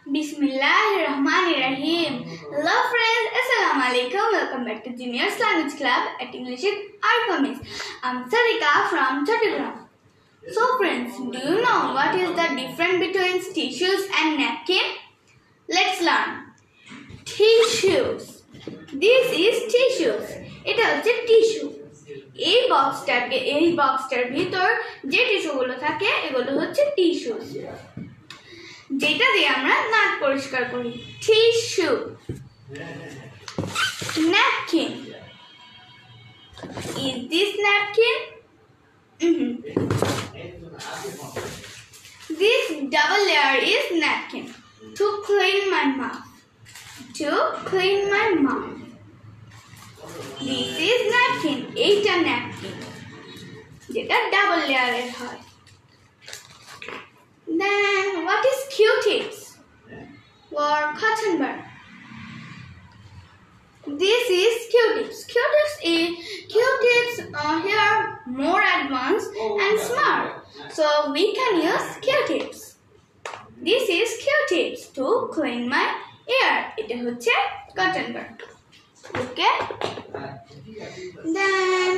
Bismillahirrahmanirrahim. Hello friends, Assalamu alaikum. Welcome back to Juniors Language Club at English Alphabets. I'm Sarika from Chattogram. So friends, do you know what is the difference between tissues and napkin? Let's learn. Tissues. This is tissues. এটা হচ্ছে tissue. এই বক্সটার ভিতর যে টিস্যুগুলো থাকে এগুলো হচ্ছে tissues, যেটা দিয়ে আমরা নাক পরিষ্কার করি। Tissue. Napkin. Is this napkin? This double layer is napkin. To clean my mouth. To clean my mouth. This is napkin. এইটা napkin, যেটা ডাবল লেয়ারের হয়। Then what is Q-tips or cotton bud? This is Q-tips. Q-tips here more advanced and smart, so we can use Q-tips. This is Q-tips to clean my ear. এটা হচ্ছে cotton bud. Okay. Then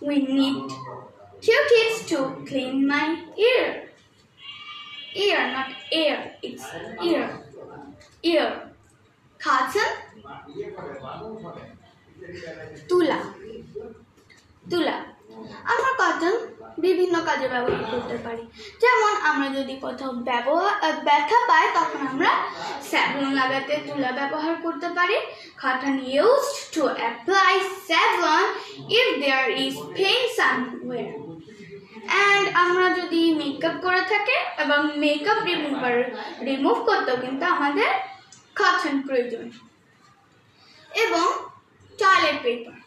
we need Q-tips to clean my ear. Ear, not air. It's ear. Ear. Cotton. তুলা। আমরা cotton বিভিন্ন কাজে ব্যবহার করতে পারি। যেমন আমরা যদি কোথাও ব্যথা পাই তখন আমরা স্যাভলন লাগাতে তুলা ব্যবহার করতে পারি। Cotton used to apply Savlon if there is pain somewhere. And আমরা যদি মেকআপ করে থাকি এবং মেকআপ রিমুভ করতেও কিন্তু আমাদের কটন প্রয়োজন। এবং toilet paper.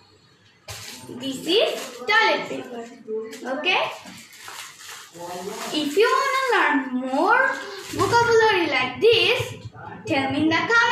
This is toilet paper. Okay? If you want to learn more vocabulary like this, tell me in the comments.